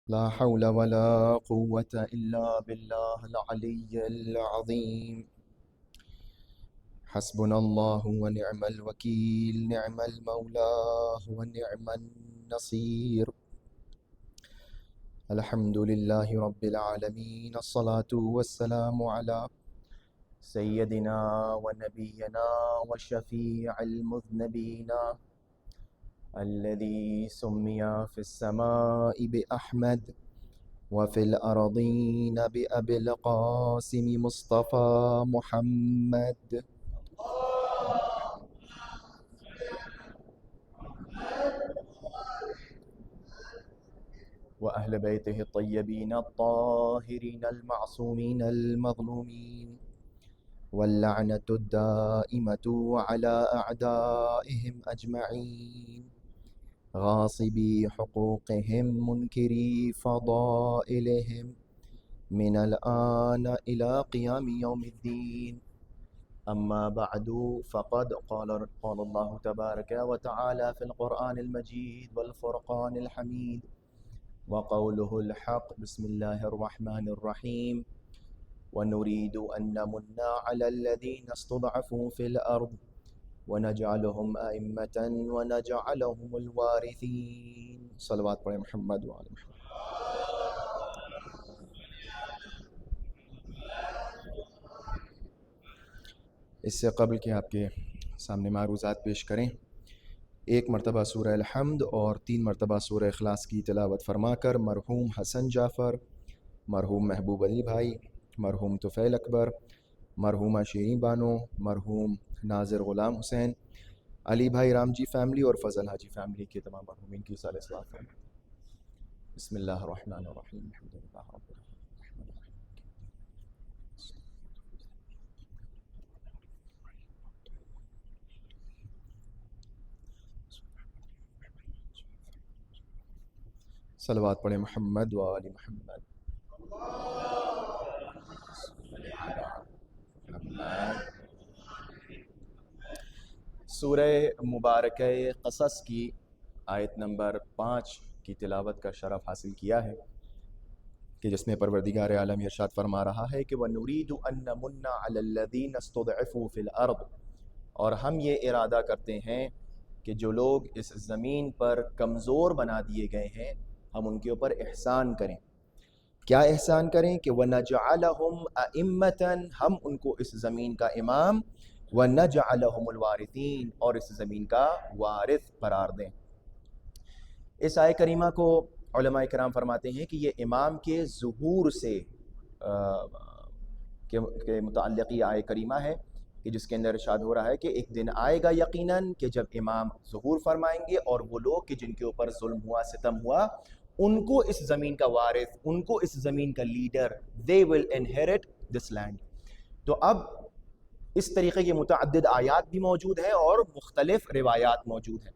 لا حول ولا قوة إلا بالله العلي العظيم. حسبنا الله ونعم الوكيل، نعم المولى ونعم النصير. الحمد لله رب العالمين، الصلاة والسلام على سيدنا ونبينا وشفيع المذنبين الذي سمي في السماء بأحمد وفي الأرضين بأبي القاسم مصطفى محمد. وأهل بيته الطيبين الطاهرين المعصومين المظلومين، واللعنة الدائمة على أعدائهم أجمعين، غاصبي حقوقهم منكري فضائلهم، من الآن إلى قيام يوم الدين. أما بعد، فقد قال الله تبارك وتعالى في القرآن المجيد والفرقان الحميد وقوله الحق: بسم الله الرحمن الرحيم: ونريد أن نمن على الذين استضعفوا في الأرض ونجعلهم أئمة ونجعلهم الوارثين. صلوات پر محمد وعلى محمد. اس سے قبل کہ آپ کے سامنے معروضات پیش کریں، ایک مرتبہ سورہ الحمد اور 3 مرتبہ سورہ اخلاص کی تلاوت فرما کر مرحوم حسن جعفر، مرحوم محبوب علی بھائی، مرحوم طفیل اکبر، مرحومہ شیریں بانو، مرحوم ناظر غلام حسین، علی بھائی رام جی فیملی اور فضل حاجی فیملی کے تمام مرحومین کی صالح صلاح فرمائیں. بسم اللہ الرحمن الرحیم. الحمد للہ رب العالمین. صلوات پڑھیں محمد و آل محمد. سورہ مبارکہ قصص کی آیت نمبر 5 کی تلاوت کا شرف حاصل کیا ہے کہ جس میں پروردگار عالم ارشاد فرما رہا ہے کہ وَنُرِيدُ أَن نَّمُنَّ عَلَى الَّذِينَ اسْتُضْعِفُوا فِي الْأَرْضِ، اور ہم یہ ارادہ کرتے ہیں کہ جو لوگ اس زمین پر کمزور بنا دیے گئے ہیں ہم ان کے اوپر احسان کریں. کیا احسان کریں؟ کہ وَنَجْعَلَهُمْ أَئِمَّةً، ہم ان کو اس زمین کا امام، وَنَجْعَلَهُمُ الْوَارِثِينَ، اور اس زمین کا وارث قرار دیں. اس آیہ کریمہ کو علماء کرام فرماتے ہیں کہ یہ امام کے ظہور سے کے متعلق یہ آیہ کریمہ ہے کہ جس کے اندر ارشاد ہو رہا ہے کہ ایک دن آئے گا یقیناً کہ جب امام ظہور فرمائیں گے اور وہ لوگ کہ جن کے اوپر ظلم ہوا، ستم ہوا، ان کو اس زمین کا وارث، ان کو اس زمین کا leader, they will inherit this land. تو اب اس طریقے کے متعدد آیات بھی موجود ہیں اور مختلف روایات موجود ہیں.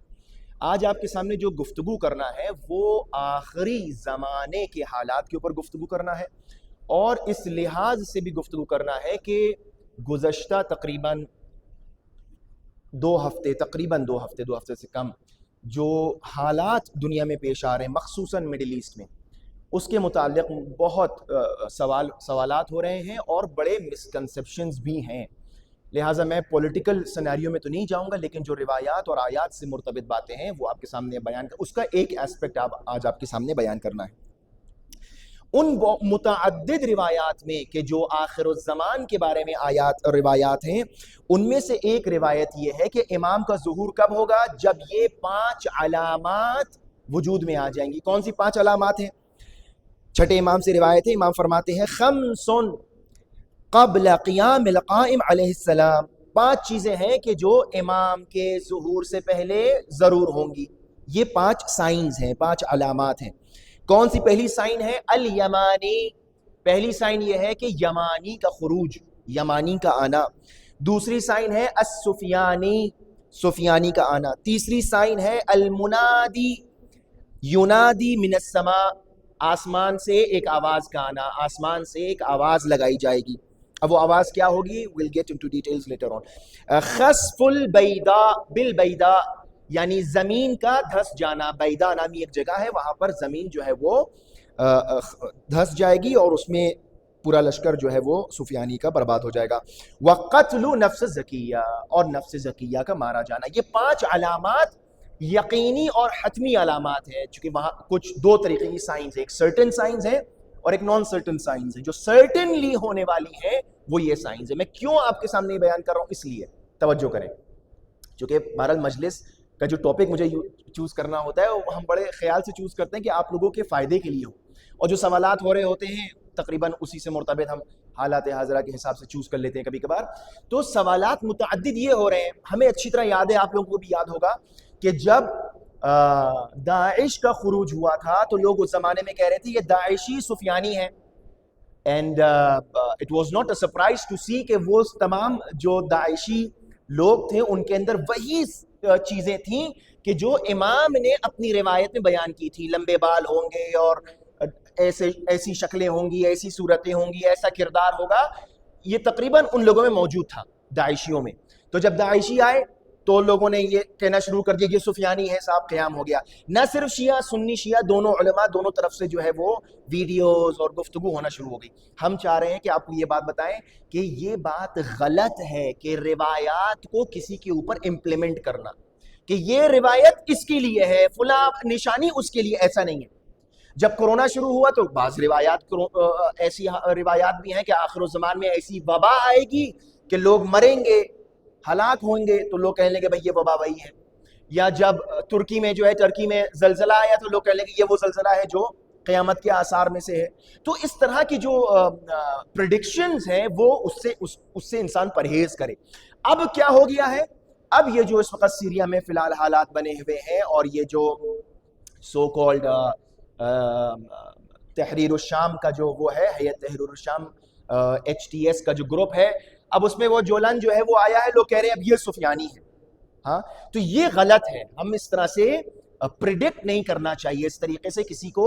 آج آپ کے سامنے جو گفتگو کرنا ہے وہ آخری زمانے کے حالات کے اوپر گفتگو کرنا ہے، اور اس لحاظ سے بھی گفتگو کرنا ہے کہ گزشتہ تقریباً 2 ہفتے سے کم جو حالات دنیا میں پیش آ رہے ہیں مخصوصاً مڈل ایسٹ میں، اس کے متعلق بہت سوالات ہو رہے ہیں اور بڑے مسکنسیپشنز بھی ہیں. لہٰذا میں پولیٹیکل سینیریو میں تو نہیں جاؤں گا، لیکن جو روایات اور آیات سے مرتبط باتیں ہیں وہ آپ کے سامنے بیان اس کا ایک ایسپیکٹ آج آپ کے سامنے بیان کرنا ہے. ان متعدد روایات میں کہ جو آخر الزمان کے بارے میں آیات اور روایات ہیں، ان میں سے ایک روایت یہ ہے کہ امام کا ظہور کب ہوگا؟ جب یہ 5 علامات وجود میں آ جائیں گی. کون سی 5 علامات ہیں؟ چھٹے امام سے روایت ہے، امام فرماتے ہیں خمس قبل قیام القائم علیہ السلام، 5 چیزیں ہیں کہ جو امام کے ظہور سے پہلے ضرور ہوں گی. یہ 5 سائنز ہیں، 5 علامات ہیں. کون سی پہلی سائن ہے؟ الیمانی، پہلی سائن یہ ہے کہ یمانی کا خروج، یمانی کا آنا. دوسری سائن ہے السفیانی، سفیانی کا آنا. تیسری سائن ہے المنادی، ینادی من السماء، آسمان سے ایک آواز کا آنا، آسمان سے ایک آواز لگائی جائے گی. اب وہ آواز کیا ہوگی؟ we'll get into details later on. خسف البیداء بالبیداء، یعنی زمین کا دھس جانا. بیدا نامی ایک جگہ ہے، وہاں پر زمین جو ہے وہ دھس جائے گی اور اس میں پورا لشکر جو ہے وہ سفیانی کا برباد ہو جائے گا۔ وَقَتْلُ نَفْسِ زَكِيَّةٍ، اور نفس زکیہ کا مارا جانا۔ یہ 5 علامات یقینی اور حتمی علامات ہیں، چونکہ وہاں کچھ 2 طریقے کی سائنس ہے، ایک سرٹن سائنس ہے اور ایک نان سرٹن سائنس ہے۔ جو سرٹنلی ہونے والی ہے وہ یہ سائنس ہے۔ میں کیوں آپ کے سامنے بیان کر رہا ہوں، اس لیے توجہ کریں، چونکہ بہرحال مجلس کا جو ٹاپک مجھے چوز کرنا ہوتا ہے وہ ہم بڑے خیال سے چوز کرتے ہیں کہ آپ لوگوں کے فائدے کے لیے ہو، اور جو سوالات ہو رہے ہوتے ہیں تقریباً اسی سے مرتبط ہم حالات حاضرہ کے حساب سے چوز کر لیتے ہیں کبھی کبھار۔ تو سوالات متعدد یہ ہو رہے ہیں، ہمیں اچھی طرح یاد ہے، آپ لوگوں کو بھی یاد ہوگا کہ جب داعش کا خروج ہوا تھا تو لوگ اس زمانے میں کہہ رہے تھے یہ داعشی سفیانی ہیں، and it was not a surprise to see کہ وہ تمام جو داعشی لوگ تھے ان کے اندر وہی چیزیں تھیں کہ جو امام نے اپنی روایت میں بیان کی تھی، لمبے بال ہوں گے اور ایسی شکلیں ہوں گی، ایسی صورتیں ہوں گی، ایسا کردار ہوگا، یہ تقریباً ان لوگوں میں موجود تھا، داعشیوں میں۔ تو جب داعشی آئے تو لوگوں نے یہ کہنا شروع کر دیا یہ سفیانی ہے صاحب، قیام ہو گیا۔ نہ صرف شیعہ، سنی شیعہ دونوں علماء دونوں طرف سے جو ہے وہ ویڈیوز اور گفتگو ہونا شروع ہو گئی۔ ہم چاہ رہے ہیں کہ آپ کو یہ بات بتائیں کہ یہ بات غلط ہے کہ روایات کو کسی کے اوپر امپلیمنٹ کرنا، کہ یہ روایت اس کے لیے ہے، فلاں نشانی اس کے لیے، ایسا نہیں ہے۔ جب کرونا شروع ہوا تو بعض روایات ایسی روایات بھی ہیں کہ آخر الزمان میں ایسی وبا آئے گی کہ لوگ مریں گے، ہلاک ہوں گے، تو لوگ کہنے لگے بھئی یہ وبا وہی ہے۔ یا جب ترکی میں زلزلہ آیا تو لوگ کہنے لگے یہ وہ زلزلہ ہے جو قیامت کے آثار میں سے ہے۔ تو اس طرح کی جو پریڈکشنز ہیں وہ اس سے انسان پرہیز کرے۔ اب کیا ہو گیا ہے، اب یہ جو اس وقت سیریا میں فی الحال حالات بنے ہوئے ہیں، اور یہ جو سو کالڈ تحریر الشام کا جو وہ ہے، حیات تحریر الشام HTS کا جو گروپ ہے، اب اس میں وہ جولان جو ہے وہ آیا ہے، لوگ کہہ رہے ہیں اب یہ سفیانی ہے۔ ہاں تو یہ غلط ہے، ہم اس طرح سے پریڈکٹ نہیں کرنا چاہیے، اس طریقے سے کسی کو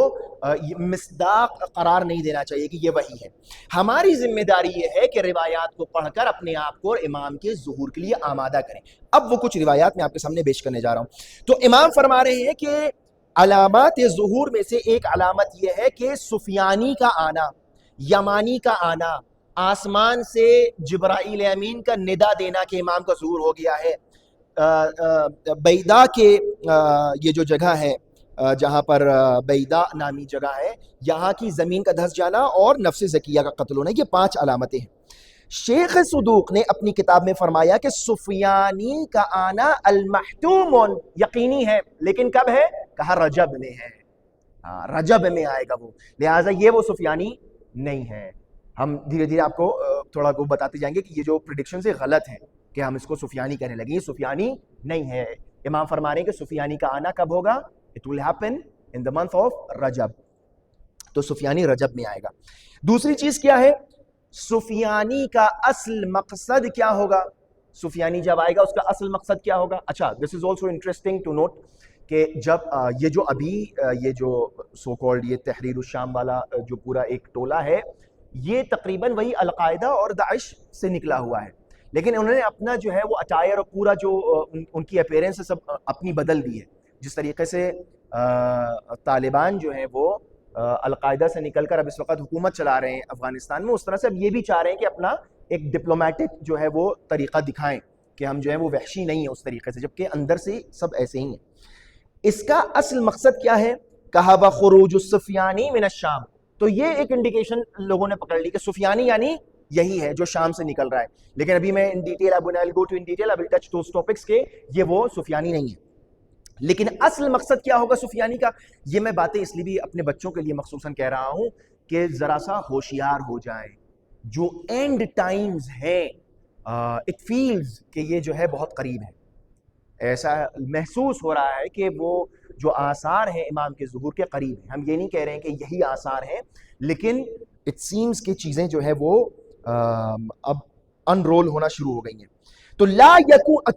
مصداق قرار نہیں دینا چاہیے کہ یہ وہی ہے۔ ہماری ذمہ داری یہ ہے کہ روایات کو پڑھ کر اپنے آپ کو اور امام کے ظہور کے لیے آمادہ کریں۔ اب وہ کچھ روایات میں آپ کے سامنے پیش کرنے جا رہا ہوں۔ تو امام فرما رہے ہیں کہ علامات ظہور میں سے ایک علامت یہ ہے کہ سفیانی کا آنا، یمانی کا آنا، آسمان سے جبرائیل امین کا ندا دینا کہ امام کا ظہور ہو گیا ہے، بیدا کے یہ جو جگہ ہے جہاں پر بیدا نامی جگہ ہے، یہاں کی زمین کا دھس جانا اور نفس زکیہ کا قتل ہونا، یہ 5 علامتیں ہیں۔ شیخ صدوق نے اپنی کتاب میں فرمایا کہ سفیانی کا آنا المحتوم یقینی ہے، لیکن کب ہے؟ کہا رجب میں ہے، رجب میں آئے گا وہ، لہٰذا یہ وہ سفیانی نہیں ہے۔ ہم دھیرے دھیرے آپ کو تھوڑا کو بتاتے جائیں گے کہ یہ جو پریڈکشن سے غلط ہے کہ ہم اس کو سفیانی کہنے لگے، یہ سفیانی نہیں ہے۔ امام فرما رہے ہیں کہ سفیانی کا آنا کب ہوگا؟ It will happen in the month of رجب، تو سفیانی رجب میں آئے گا۔ دوسری چیز کیا ہے؟ سفیانی کا اصل مقصد کیا ہوگا؟ سفیانی جب آئے گا اس کا اصل مقصد کیا ہوگا؟ اچھا، this is also interesting to note کہ جب یہ جو ابھی یہ جو سو کالڈ یہ تحریر الشام والا جو پورا ایک ٹولہ ہے، یہ تقریباً وہی القاعدہ اور داعش سے نکلا ہوا ہے، لیکن انہوں نے اپنا جو ہے وہ اٹائر اور پورا جو ان کی اپیرنس سب اپنی بدل دی ہے۔ جس طریقے سے طالبان جو ہیں وہ القاعدہ سے نکل کر اب اس وقت حکومت چلا رہے ہیں افغانستان میں، اس طرح سے اب یہ بھی چاہ رہے ہیں کہ اپنا ایک ڈپلومیٹک جو ہے وہ طریقہ دکھائیں کہ ہم جو ہے وہ وحشی نہیں ہیں اس طریقے سے، جبکہ اندر سے سب ایسے ہی ہیں۔ اس کا اصل مقصد کیا ہے؟ کہا وخروج السفیانی من الشام، تو یہ ایک انڈیکیشن لوگوں نے پکڑ لی کہ سفیانی یعنی یہی ہے جو شام سے نکل رہا ہے، لیکن ابھی میں in detail I'll go to in detail, I will touch those topics کہ یہ وہ سفیانی نہیں ہے۔ لیکن اصل مقصد کیا ہوگا سفیانی کا؟ یہ میں باتیں اس لیے بھی اپنے بچوں کے لیے مخصوصاً کہہ رہا ہوں کہ ذرا سا ہوشیار ہو جائیں۔ جو اینڈ ٹائمز ہیں اٹ فیلز کہ یہ جو ہے بہت قریب ہے، ایسا محسوس ہو رہا ہے کہ وہ جو آثار ہیں امام کے ظہور کے قریب ہیں۔ ہم یہ نہیں کہہ رہے ہیں کہ یہی آثار ہیں، لیکن اٹ سیمز کہ چیزیں جو ہے وہ اب انرول ہونا شروع ہو گئی ہیں۔ تو لا یکون،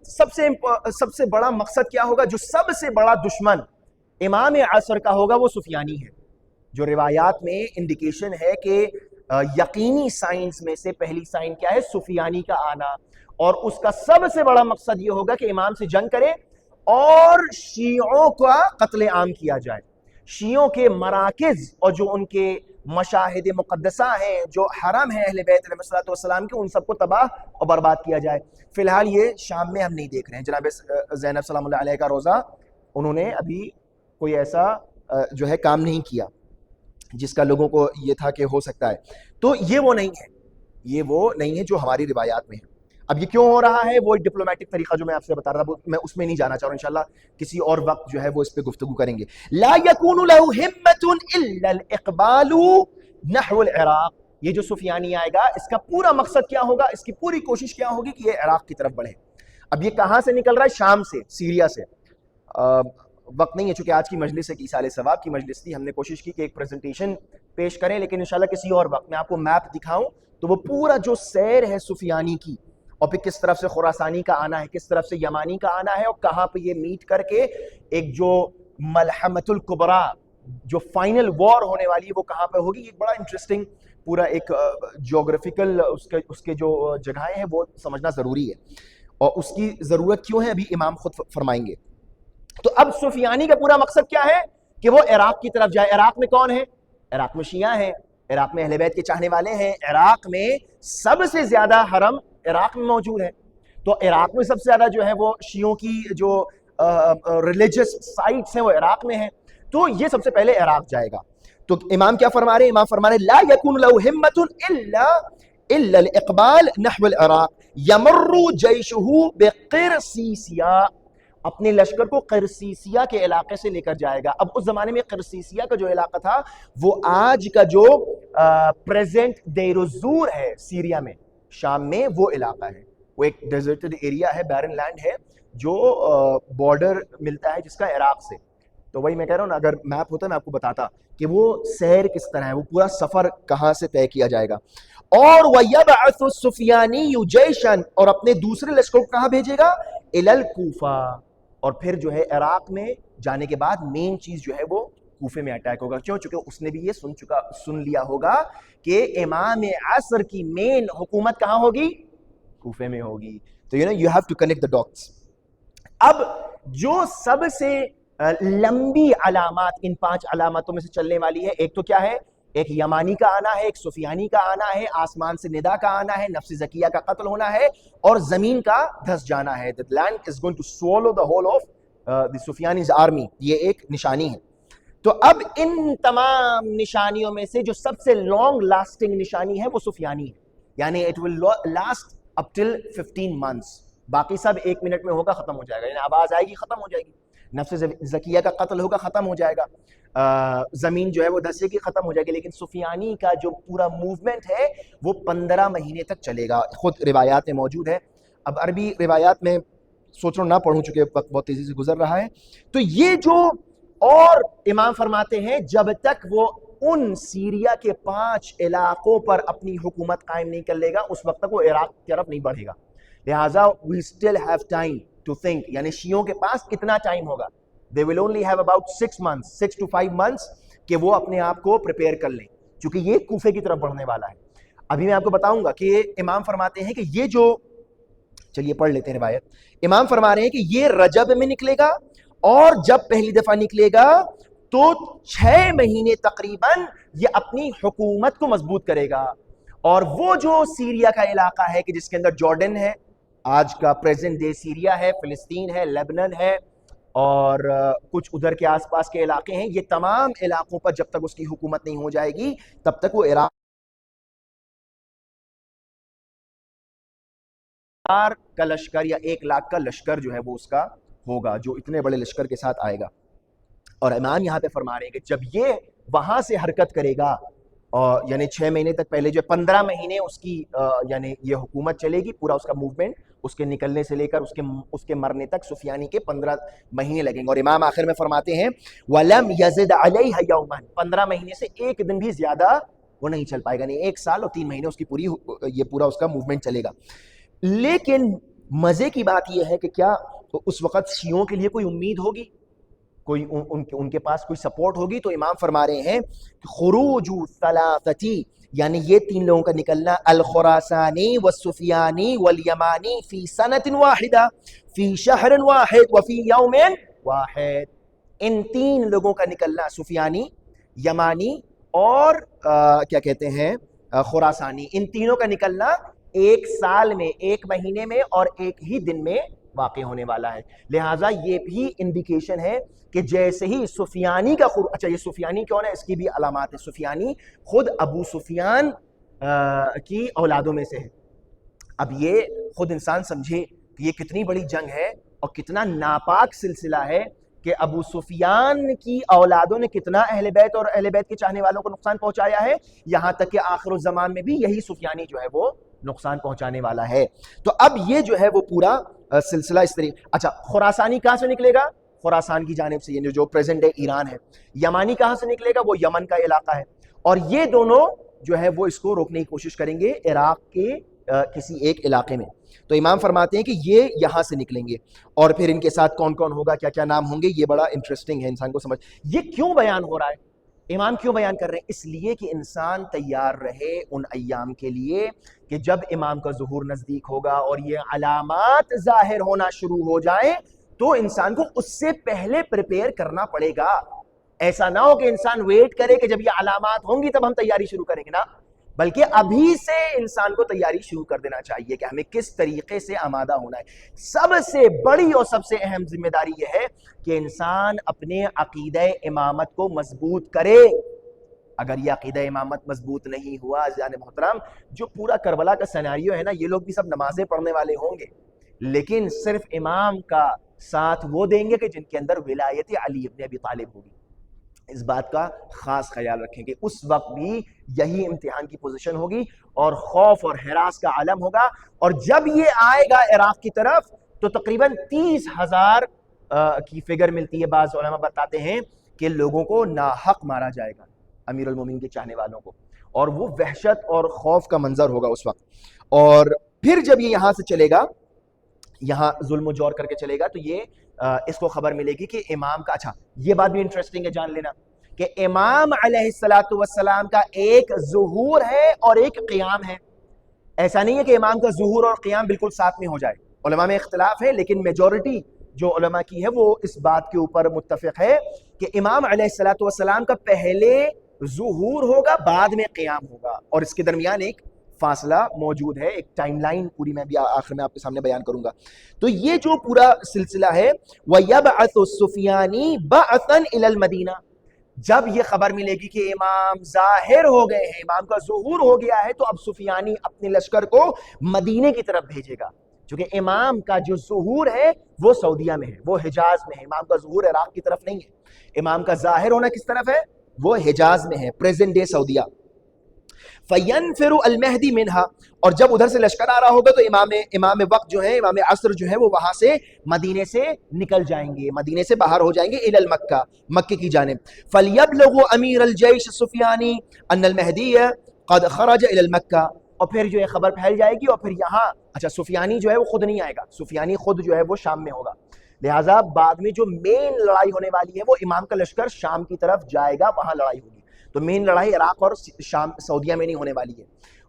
سب سے بڑا مقصد کیا ہوگا؟ جو سب سے بڑا دشمن امام عصر کا ہوگا وہ سفیانی ہے۔ جو روایات میں انڈیکیشن ہے کہ یقینی سائنس میں سے پہلی سائن کیا ہے؟ سفیانی کا آنا، اور اس کا سب سے بڑا مقصد یہ ہوگا کہ امام سے جنگ کرے اور شیعوں کا قتل عام کیا جائے۔ شیعوں کے مراکز اور جو ان کے مشاہد مقدسہ ہیں، جو حرم ہیں اہل بیت علیہ السلام کے، ان سب کو تباہ اور برباد کیا جائے۔ فی الحال یہ شام میں ہم نہیں دیکھ رہے ہیں۔ جناب زینب سلام اللہ علیہ کا روزہ انہوں نے ابھی کوئی ایسا جو ہے کام نہیں کیا جس کا لوگوں کو یہ تھا کہ ہو سکتا ہے، تو یہ وہ نہیں ہے، یہ وہ نہیں ہے جو ہماری روایات میں ہے۔ اب یہ کیوں ہو رہا ہے، وہ ڈپلومیٹک طریقہ جو میں آپ سے بتا رہا تھا، میں اس میں نہیں جانا چاہ رہا ہوں، انشاءاللہ کسی اور وقت جو ہے وہ اس پہ گفتگو کریں گے۔ لا يكون له همة الا الاقبال نحو العراق، یہ جو سفیانی آئے گا اس کا پورا مقصد کیا ہوگا، اس کی پوری کوشش کیا ہوگی کہ یہ عراق کی طرف بڑھے۔ اب یہ کہاں سے نکل رہا ہے؟ شام سے، سیریا سے۔ وقت نہیں ہے چونکہ آج کی مجلس ایک ایصال ثواب کی مجلس تھی، ہم نے کوشش کی کہ ایک پریزنٹیشن پیش کریں، لیکن انشاءاللہ کسی اور وقت میں آپ کو میپ دکھاؤں تو وہ پورا جو سیر ہے سفیانی کی، اور پھر کس طرف سے خراسانی کا آنا ہے، کس طرف سے یمانی کا آنا ہے، اور کہاں پہ یہ میٹ کر کے ایک جو ملحمۃ الکبریٰ جو فائنل وار ہونے والی ہے وہ کہاں پہ ہوگی۔ ایک بڑا انٹرسٹنگ پورا ایک جیوگرافیکل اس کے جو جگہیں ہیں وہ سمجھنا ضروری ہے، اور اس کی ضرورت کیوں ہے ابھی امام خود فرمائیں گے۔ تو اب سفیانی کا پورا مقصد کیا ہے کہ وہ عراق کی طرف جائے۔ عراق میں کون ہے؟ عراق میں شیعہ ہیں، عراق میں اہل بیت کے چاہنے والے ہیں، عراق میں سب سے زیادہ حرم عراق میں موجود ہے، تو عراق میں سب سے زیادہ جو ہے وہ شیعوں کی جو ریلیجس سائٹس ہیں وہ عراق میں ہیں، تو یہ سب سے پہلے عراق جائے گا۔ تو امام کیا فرما رہے ہیں؟ امام فرما رہے ہیں لا يكون له همة الا الاقبال نحو العراق يمر جيشه بقرسيسيا، اپنے لشکر کو قرسیسیہ کے علاقے سے لے کر جائے گا۔ اب اس زمانے میں قرسیسیہ کا جو علاقہ تھا وہ آج کا جو پریزنٹ دیر الزور ہے سیریا میں، شام میں، وہ علاقہ ہے، وہ ایک ڈیزرٹڈ ایریا ہے، بیرن لینڈ ہے جو بارڈر ملتا ہے جس کا عراق سے۔ تو وہی میں کہہ رہا ہوں نا، اگر میپ ہوتا میں آپ کو بتاتا کہ وہ سیر کس طرح ہے، وہ پورا سفر کہاں سے طے کیا جائے گا۔ اور وَيَبْعَثُ السُّفْيَانِيُّ جَيْشًا، اور اپنے دوسرے لشکر کو کہاں بھیجے گا؟ إِلَى الْكُوفَةِ، اور پھر جو ہے عراق میں جانے کے بعد مین چیز جو ہے وہ کوفے میں اٹیک ہوگا۔ کیوں؟ چونکہ اس نے بھی یہ سن لیا ہوگا کہ امام عصر کی مین حکومت کہاں ہوگی؟ کوفے میں ہوگی۔ تو you have to connect the dots۔ اب جو سب سے لمبی علامات ان 5 علاماتوں میں سے چلنے والی ہے، ایک تو کیا ہے؟ ایک یمانی کا آنا ہے، ایک سفیانی کا آنا ہے، آسمان سے ندا کا آنا ہے، نفس زکیہ کا قتل ہونا ہے، اور زمین کا دھس جانا ہے۔ The land is going to swallow the whole of the Sufyani's army، یہ ایک نشانی ہے۔ تو اب ان تمام نشانیوں میں سے جو سب سے لانگ لاسٹنگ نشانی ہے وہ سفیانی ہے، یعنی it will last up till 15 months، باقی سب 1 منٹ میں ہوگا، ختم ہو جائے گا، یعنی آواز آئے گی ختم ہو جائے گی، نفس زکیہ کا قتل ہوگا ختم ہو جائے گا، زمین جو ہے وہ دھسے گی ختم ہو جائے گی، لیکن سفیانی کا جو پورا موومنٹ ہے وہ 15 مہینے تک چلے گا، خود روایات میں موجود ہے۔ اب عربی روایات میں سوچ رہا ہوں نہ پڑھوں چونکہ وقت بہت تیزی سے گزر رہا ہے۔ تو یہ جو، اور امام فرماتے ہیں جب تک وہ ان سیریا کے 5 علاقوں پر اپنی حکومت قائم نہیں کر لے گا اس وقت تک وہ عراق کی طرف نہیں بڑھے گا، لہٰذا we still have time to think، یعنی شیعوں کے پاس کتنا ٹائم ہوگا؟ they will only have about 6 to 5 months کہ وہ اپنے آپ کو پریپیئر کر لیں، چونکہ یہ کوفے کی طرف بڑھنے والا ہے۔ ابھی میں آپ کو بتاؤں گا کہ امام فرماتے ہیں کہ یہ جو، چلیے پڑھ لیتے ہیں روایت۔ امام فرما رہے ہیں کہ یہ رجب میں نکلے گا، اور جب پہلی دفعہ نکلے گا تو 6 مہینے تقریباً یہ اپنی حکومت کو مضبوط کرے گا، اور وہ جو سیریا کا علاقہ ہے کہ جس کے اندر جارڈن ہے، آج کا پریزنٹ ڈے سیریا ہے، فلسطین ہے، لیبنان ہے، اور کچھ ادھر کے آس پاس کے علاقے ہیں، یہ تمام علاقوں پر جب تک اس کی حکومت نہیں ہو جائے گی تب تک وہ عراق کا لشکر یا 1 لاکھ کا لشکر جو ہے وہ اس کا ہوگا، جو اتنے بڑے لشکر کے ساتھ آئے گا۔ اور امام یہاں پہ فرما رہے ہیں کہ جب یہ وہاں سے حرکت کرے گا، یعنی 6 مہینے تک پہلے جو 15 مہینے اس کی یعنی یہ حکومت چلے گی، پورا اس کا موومنٹ، اس کے نکلنے سے لے کر اس کے مرنے تک سفیانی کے 15 مہینے لگیں گے۔ اور امام آخر میں فرماتے ہیں وَلَمْ يَزِدْ عَلَيْهَ يَوْمًا، 15 مہینے سے 1 دن بھی زیادہ وہ نہیں چل پائے گا، نہیں 1 سال اور 3 مہینے اس کی پورا اس کا موومنٹ چلے گا۔ لیکن مزے کی بات یہ ہے کہ کیا اس وقت شیعوں کے لیے کوئی امید ہوگی، کوئی ان کے پاس کوئی سپورٹ ہوگی؟ تو امام فرما رہے ہیں خروج ثلاثتی، یعنی یہ 3 لوگوں کا نکلنا، الخراسانی والسفیانی والیمانی فی سنۃ واحدہ فی شہر واحد وفی یوم واحد، ان تین لوگوں کا نکلنا، سفیانی، یمانی اور کیا کہتے ہیں خراسانی، ان تینوں کا نکلنا ایک سال میں، ایک مہینے میں اور ایک ہی دن میں واقع ہونے والا ہے. لہٰذا یہ بھی انڈیکیشن ہے کہ جیسے ہی سفیانی کا اچھا یہ سفیانی کون ہے، اس کی بھی علامات ہے. سفیانی خود ابو سفیان کی اولادوں میں سے ہے. اب یہ خود انسان سمجھے کہ یہ کتنی بڑی جنگ ہے اور کتنا ناپاک سلسلہ ہے کہ ابو سفیان کی اولادوں نے کتنا اہل بیت اور اہل بیت کے چاہنے والوں کو نقصان پہنچایا ہے، یہاں تک کہ آخر الزمان میں بھی یہی سفیانی جو ہے وہ نقصان پہنچانے والا ہے. تو اب یہ جو ہے وہ پورا سلسلہ اس طریقے. اچھا خراسانی کہاں سے نکلے گا؟ خراسان کی جانب سے، یعنی جو پریزنٹ ڈے ایران ہے. یمانی کہاں سے نکلے گا؟ وہ یمن کا علاقہ ہے. اور یہ دونوں جو ہے وہ اس کو روکنے کی کوشش کریں گے عراق کے کسی ایک علاقے میں. تو امام فرماتے ہیں کہ یہ یہاں سے نکلیں گے، اور پھر ان کے ساتھ کون کون ہوگا، کیا کیا نام ہوں گے. یہ بڑا انٹرسٹنگ ہے انسان کو سمجھ. یہ کیوں بیان ہو رہا ہے؟ امام کیوں بیان کر رہے ہیں؟ اس لیے کہ انسان تیار رہے ان ایام کے لیے کہ جب امام کا ظہور نزدیک ہوگا اور یہ علامات ظاہر ہونا شروع ہو جائیں تو انسان کو اس سے پہلے پریپیئر کرنا پڑے گا. ایسا نہ ہو کہ انسان ویٹ کرے کہ جب یہ علامات ہوں گی تب ہم تیاری شروع کریں گے، نا، بلکہ ابھی سے انسان کو تیاری شروع کر دینا چاہیے کہ ہمیں کس طریقے سے آمادہ ہونا ہے. سب سے بڑی اور سب سے اہم ذمہ داری یہ ہے کہ انسان اپنے عقیدہ امامت کو مضبوط کرے. اگر یہ عقیدہ امامت مضبوط نہیں ہوا عزیزان محترم، جو پورا کربلا کا سیناریو ہے نا، یہ لوگ بھی سب نمازیں پڑھنے والے ہوں گے لیکن صرف امام کا ساتھ وہ دیں گے کہ جن کے اندر ولایت علی ابن ابی طالب ہوگی. اس بات کا خاص خیال رکھیں کہ اس وقت بھی یہی امتحان کی پوزیشن ہوگی اور خوف اور ہراس کا عالم ہوگا. اور جب یہ آئے گا عراق کی طرف تو تقریباً 30,000 کی فگر ملتی ہے. بعض علماء بتاتے ہیں کہ لوگوں کو ناحق مارا جائے گا، امیر المومنین کے چاہنے والوں کو، اور وہ وحشت اور خوف کا منظر ہوگا اس وقت. اور پھر جب یہ یہاں سے چلے گا، یہاں ظلم و جور کر کے چلے گا، تو یہ اس کو خبر ملے گی کہ امام کا، اچھا یہ بات بھی انٹرسٹنگ ہے جان لینا کہ امام علیہ السلام کا ایک ظہور ہے اور ایک قیام ہے. ایسا نہیں ہے کہ امام کا ظہور اور قیام بالکل ساتھ میں ہو جائے. علماء میں اختلاف ہے لیکن میجورٹی جو علماء کی ہے وہ اس بات کے اوپر متفق ہے کہ امام علیہ السلام کا پہلے ظہور ہوگا، بعد میں قیام ہوگا، اور اس کے درمیان ایک فاصلہ موجود ہے، ایک ٹائم لائن پوری میں بھی آخر میں آپ کے سامنے بیان کروں گا. تو یہ جو پورا سلسلہ ہے وَيَبْعَثُ السُّفْيَانِي بَعْثًا إِلَى الْمَدِينَةِ، جب یہ خبر ملے گی کہ امام ظاہر ہو گئے ہیں، امام کا ظہور ہو گیا ہے، تو اب سفیانی اپنے لشکر کو مدینے کی طرف بھیجے گا. چونکہ امام کا جو ظہور ہے وہ سعودیہ میں ہے، وہ حجاز میں ہے. امام کا ظہور عراق کی طرف نہیں ہے. امام کا ظاہر ہونا کس طرف ہے؟ وہ حجاز میں ہے، پریزنٹ ڈے سعودیہ. فَيَنْفِرُ الْمَهْدِي مِنْهَا، اور جب ادھر سے لشکر آ رہا ہوگا تو امام وقت جو ہے، امام عصر جو ہے، وہ وہاں سے مدینے سے نکل جائیں گے، مدینے سے باہر ہو جائیں گے إِلَى الْمَكَّةِ، مکے کی جانب. فَلْيَبْلُغُ أَمِيرَ الْجَيْشِ السُّفْيَانِي أَنَّ الْمَهْدِيَّ قَدْ خَرَجَ إِلَى الْمَكَّةِ. اور پھر جو یہ خبر پھیل جائے گی، اور پھر یہاں اچھا سفیانی جو ہے وہ خود نہیں آئے گا، سفیانی خود جو ہے وہ شام میں ہوگا. لہٰذا بعد میں جو مین لڑائی ہونے والی ہے وہ امام کا لشکر شام کی طرف جائے گا، وہاں لڑائی ہوگی. تو مین لڑائی عراق اور شام سعودیہ میں نہیں ہونے والی ہے.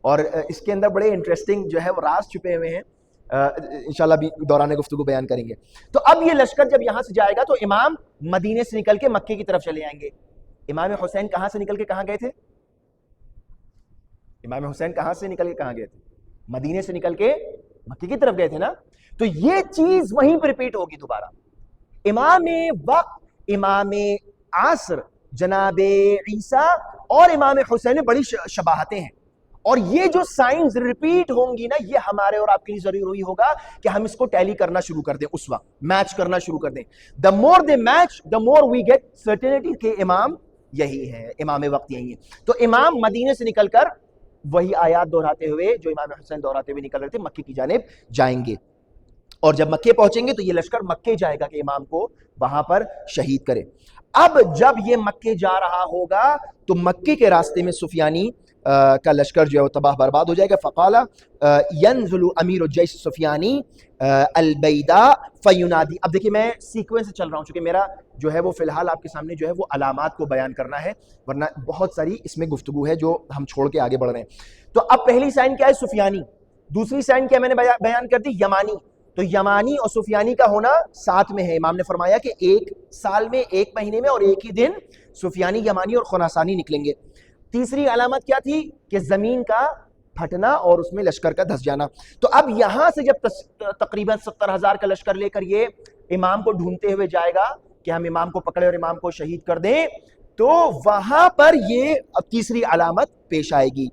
اور اس کے اندر بڑے انٹرسٹنگ جو ہے وہ راز چھپے ہوئے ہیں، انشاءاللہ بھی دوران گفتگو بیان کریں گے. تو اب یہ لشکر جب یہاں سے جائے گا تو امام مدینے سے نکل کے مکے کی طرف چلے آئیں گے. امام حسین کہاں سے نکل کے کہاں گئے تھے؟ امام حسین کہاں سے نکل کے کہاں گئے تھے؟ مدینے سے نکل کے مکے کی طرف گئے تھے نا. تو یہ چیز وہیں پہ ریپیٹ ہوگی دوبارہ. امام وقت، امام عصر جناب عیسیٰ اور امام حسین میں بڑی شباہتیں ہیں، اور یہ جو سائنز ریپیٹ ہوں گی نا، یہ ہمارے اور آپ کے لیے ضروری ہوگا کہ ہم اس کو ٹیلی کرنا شروع کر دیں، اس وقت میچ کرنا شروع کر دیں. The more they match the more we get certainty کہ امام یہی ہے، امام وقت یہی ہے. تو امام مدینے سے نکل کر وہی آیات دہراتے ہوئے جو امام حسین دہراتے ہوئے نکل رہے تھے مکے کی جانب جائیں گے. اور جب مکے پہنچیں گے تو یہ لشکر مکے جائے گا کہ امام کو وہاں پر شہید کرے. اب جب یہ مکے جا رہا ہوگا تو مکے کے راستے میں سفیانی کا لشکر جو ہے وہ تباہ برباد ہو جائے گا. فقال ينزل امیر الجیش سفیانی البیداء فینادی. اب دیکھیں میں سیکوینس سے چل رہا ہوں چونکہ میرا جو ہے وہ فی الحال آپ کے سامنے جو ہے وہ علامات کو بیان کرنا ہے، ورنہ بہت ساری اس میں گفتگو ہے جو ہم چھوڑ کے آگے بڑھ رہے ہیں. تو اب پہلی سائن کیا ہے؟ سفیانی. دوسری سائن کیا میں نے بیان کر دی؟ یمانی. تو یمانی اور سفیانی کا ہونا ساتھ میں ہے. امام نے فرمایا کہ ایک سال میں ایک مہینے میں اور ایک ہی دن سفیانی یمانی اور خراسانی نکلیں گے. تیسری علامت کیا تھی کہ زمین کا پھٹنا اور اس میں لشکر کا دھس جانا. تو اب یہاں سے جب تقریباً 70,000 کا لشکر لے کر یہ امام کو ڈھونڈتے ہوئے جائے گا کہ ہم امام کو پکڑے اور امام کو شہید کر دیں, تو وہاں پر یہ تیسری علامت پیش آئے گی.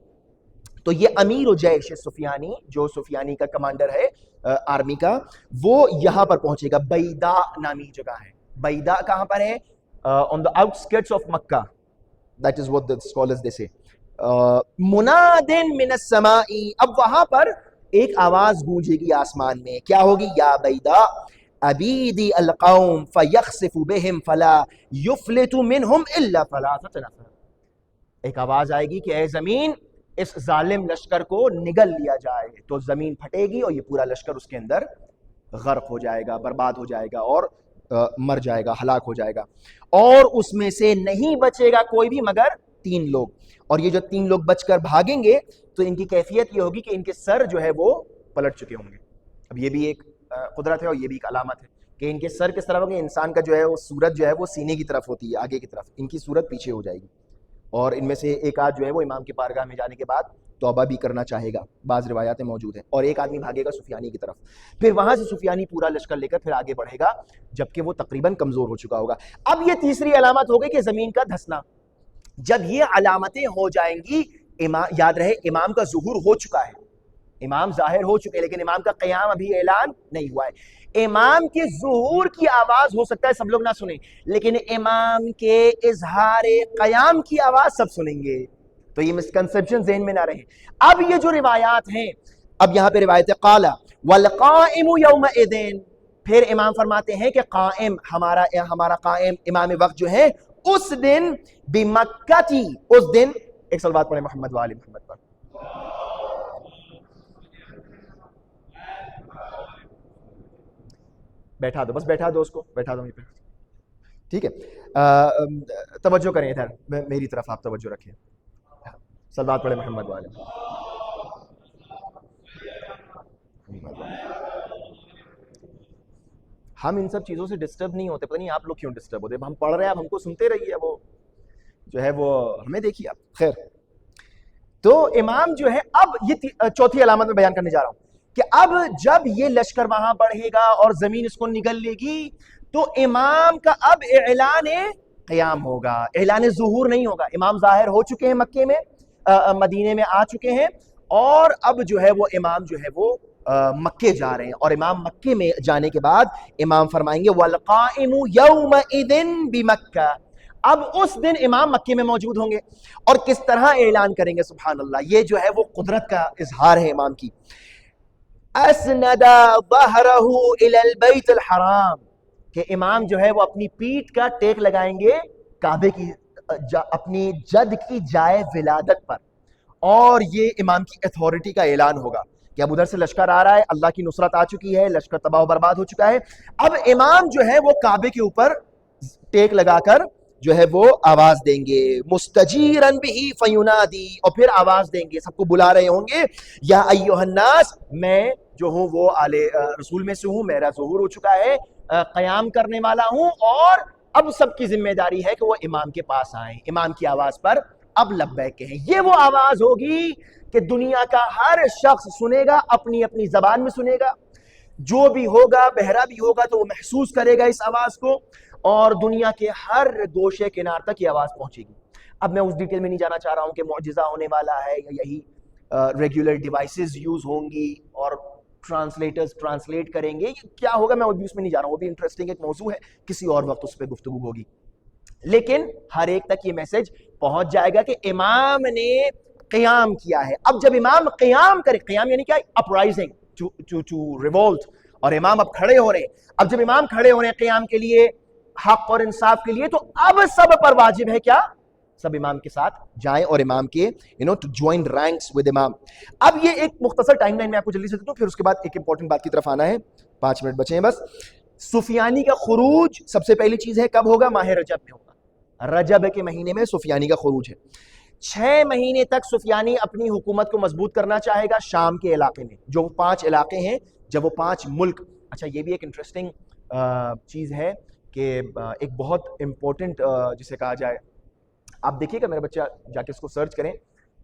تو یہ امیر جیش سفیانی, جو سفیانی کا کمانڈر ہے آرمی کا, وہ یہاں پر پہنچے گا. بیدا نامی جگہ ہے. بیدا کہاں پر ہے؟ on the outskirts of Makkah. That is what the scholars they say. منادن من السماء, اب وہاں پر ایک آواز گونجے گی آسمان میں, کیا ہوگی؟ یا بیدا ابیدی القوم فیخسف بہم فلا یفلت منہم الا ثلاثۃ نفر. ایک آواز آئے گی کہ اے زمین, اس ظالم لشکر کو نگل لیا جائے. تو زمین پھٹے گی اور یہ پورا لشکر اس کے اندر غرق ہو جائے گا, برباد ہو جائے گا اور مر جائے گا, ہلاک ہو جائے گا. اور اس میں سے نہیں بچے گا کوئی بھی مگر 3 لوگ. اور یہ جو 3 لوگ بچ کر بھاگیں گے تو ان کی کیفیت یہ ہوگی کہ ان کے سر جو ہے وہ پلٹ چکے ہوں گے. اب یہ بھی ایک قدرت ہے اور یہ بھی ایک علامت ہے کہ ان کے سر کس طرح ہوگے. انسان کا جو ہے وہ صورت جو ہے وہ سینے کی طرف ہوتی ہے, آگے کی طرف, ان کی صورت پیچھے ہو جائے گی. اور ان میں سے ایک آدھ جو ہے وہ امام کی بارگاہ میں جانے کے بعد توبہ بھی کرنا چاہے گا, بعض روایاتیں موجود ہیں. اور ایک آدمی بھاگے گا سفیانی کی طرف, پھر وہاں سے سفیانی پورا لشکر لے کر پھر آگے بڑھے گا جبکہ وہ تقریباً کمزور ہو چکا ہوگا. اب یہ تیسری علامت ہو گئی کہ زمین کا دھسنا. جب یہ علامتیں ہو جائیں گی, یاد رہے امام کا ظہور ہو چکا ہے, امام ظاہر ہو چکے, لیکن امام کا قیام ابھی اعلان نہیں ہوا ہے. امام کے ظہور کی آواز ہو سکتا ہے سب لوگ نہ سنیں, لیکن امام کے اظہار قیام کی آواز سب سنیں گے. تو یہ مسکنسپشن ذہن میں نہ رہے. اب یہ جو روایات ہیں, اب یہاں پہ روایت قال والقائم یومئذ, پھر امام فرماتے ہیں کہ قائم, ہمارا قائم امام وقت جو ہے اس دن بمکہ, اس دن, ایک صلوات پڑھیں محمد و آل محمد پر. بیٹھا دو, بس بیٹھا دو اس کو, بیٹھا دو پہ, ٹھیک ہے. توجہ کریں ادھر میری طرف, آپ توجہ رکھیں. صلوات پڑھیں محمد و آل محمد. ہم ان سب چیزوں سے ڈسٹرب نہیں ہوتے, پتہ نہیں آپ لوگ کیوں ڈسٹرب ہوتے. ہم پڑھ رہے ہیں, ہم کو سنتے رہیے, وہ جو ہے وہ ہمیں دیکھیے آپ. خیر, تو امام جو ہے, اب یہ چوتھی علامت میں بیان کرنے جا رہا ہوں کہ اب جب یہ لشکر وہاں بڑھے گا اور زمین اس کو نگل لے گی, تو امام کا اب اعلان قیام ہوگا, اعلان ظہور نہیں ہوگا. امام ظاہر ہو چکے ہیں مکے میں, مدینے میں آ چکے ہیں, اور اب جو ہے وہ امام جو ہے وہ مکے جا رہے ہیں. اور امام مکے میں جانے کے بعد امام فرمائیں گے والقائم یومئذ بمکہ, اب اس دن امام مکے میں موجود ہوں گے. اور کس طرح اعلان کریں گے, سبحان اللہ, یہ جو ہے وہ قدرت کا اظہار ہے امام کی. اسند ظہرہ الی البیت الحرام, کہ امام جو ہے وہ اپنی پیٹھ کا ٹیک لگائیں گے کعبے کی, اپنی جد کی جائے ولادت پر. اور یہ امام کی اتھارٹی کا اعلان ہوگا کہ اب ادھر سے لشکر آ رہا ہے, اللہ کی نصرت آ چکی ہے, لشکر تباہ و برباد ہو چکا ہے. اب امام جو ہے وہ کعبے کے اوپر ٹیک لگا کر جو ہے وہ آواز دیں گے, مستجیرن بہ فینادی, اور پھر آواز دیں گے, سب کو بلا رہے ہوں گے, یا ایھا الناس, میں جو ہوں وہ آل رسول میں سے ہوں, میرا ظہور ہو چکا ہے, قیام کرنے والا ہوں, اور اب سب کی ذمہ داری ہے کہ وہ امام کے پاس آئیں, امام کی آواز پر اب لبیک کہیں. یہ وہ آواز ہوگی کہ دنیا کا ہر شخص سنے گا, اپنی اپنی زبان میں سنے گا. جو بھی ہوگا, بہرا بھی ہوگا, تو وہ محسوس کرے گا اس آواز کو, اور دنیا کے ہر گوشے کنار تک یہ آواز پہنچے گی. اب میں اس ڈیٹیل میں نہیں جانا چاہ رہا ہوں کہ معجزہ ہونے والا ہے یا یہی ریگولر ڈیوائسز یوز ہوں گی اور ٹرانسلیٹرز ٹرانسلیٹ کریں گے, کیا ہوگا میں اس میں نہیں جا رہا ہوں, وہ بھی انٹرسٹنگ ایک موضوع ہے, کسی اور وقت اس پہ گفتگو ہوگی. لیکن ہر ایک تک یہ میسج پہنچ جائے گا کہ امام نے قیام کیا ہے. اب جب امام قیام کرے, قیام یعنی کیا, اپرائزنگ, ٹو ریولٹ, اور امام اب کھڑے ہو رہے ہیں. اب جب امام کھڑے ہو رہے ہیں قیام کے لیے, حق اور انصاف کے لیے, تو اب سب پر واجب ہے کیا, سب امام کے ساتھ جائیں اور امام کے to join ranks with امام. اب یہ ایک مختصر ٹائم لائن میں آپ کو جلدی سے دیتا ہوں, پھر اس کے بعد ایک امپورٹنٹ بات کی طرف آنا ہے, 5 منٹ بچے ہیں بس. سفیانی کا خروج سب سے پہلی چیز ہے, کب ہوگا, ماہ رجب میں ہوگا. رجب کے مہینے میں سفیانی کا خروج ہے. 6 مہینے تک سفیانی اپنی حکومت کو مضبوط کرنا چاہے گا شام کے علاقے میں, جو 5 علاقے ہیں جب وہ 5 ملک. اچھا یہ بھی ایک انٹرسٹنگ چیز ہے کہ ایک بہت امپورٹنٹ جسے کہا جائے, آپ دیکھیے گا میرا بچہ جا کے اس کو سرچ کریں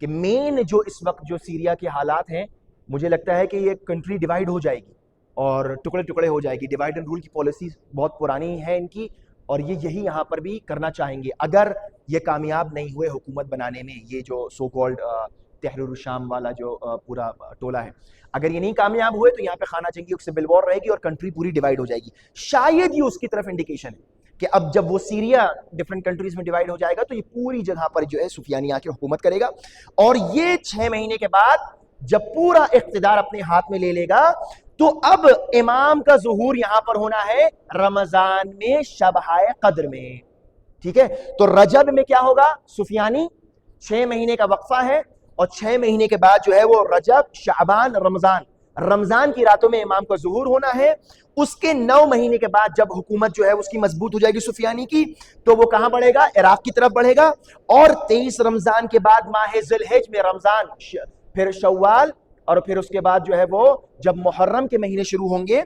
کہ مین جو اس وقت جو سیریا کے حالات ہیں, مجھے لگتا ہے کہ یہ کنٹری ڈیوائیڈ ہو جائے گی اور ٹکڑے ٹکڑے ہو جائے گی. ڈیوائیڈ اینڈ رول کی پالیسی بہت پرانی ہے ان کی, اور یہ یہی یہاں پر بھی کرنا چاہیں گے اگر یہ کامیاب نہیں ہوئے حکومت بنانے میں. یہ جو سو کالڈ تحریر الشام والا جو پورا ٹولہ ہے, اگر یہ نہیں کامیاب ہوئے تو یہاں پہ خانہ جنگی ایک سول وار رہے گی اور کنٹری پوری ڈیوائیڈ ہو جائے گی. شاید یہ اس کی طرف انڈیکیشن ہے کہ اب جب وہ سیریا ڈفرنٹ کنٹریز میں ڈیوائیڈ ہو جائے گا تو یہ پوری جگہ پر جو ہے سفیانی آ کے حکومت کرے گا, اور یہ 6 مہینے کے بعد جب پورا اقتدار اپنے ہاتھ میں لے لے گا تو اب امام کا ظہور یہاں پر ہونا ہے رمضان میں, شبہ قدر میں. ٹھیک ہے, تو رجب میں کیا ہوگا؟ سفیانی. 6 مہینے کا وقفہ ہے, اور 6 مہینے کے بعد جو ہے وہ رجب, شعبان, رمضان. رمضان کی راتوں میں امام کا ظہور ہونا ہے. اس کے 9 مہینے کے بعد جب حکومت جو ہے اس کی مضبوط ہو جائے گی سفیانی کی, تو وہ کہاں بڑھے گا؟ عراق کی طرف بڑھے گا. اور 23 رمضان کے بعد ماہ ذی الحج میں رمضان, پھر شوال, اور پھر اس کے بعد جو ہے وہ جب محرم کے مہینے شروع ہوں گے,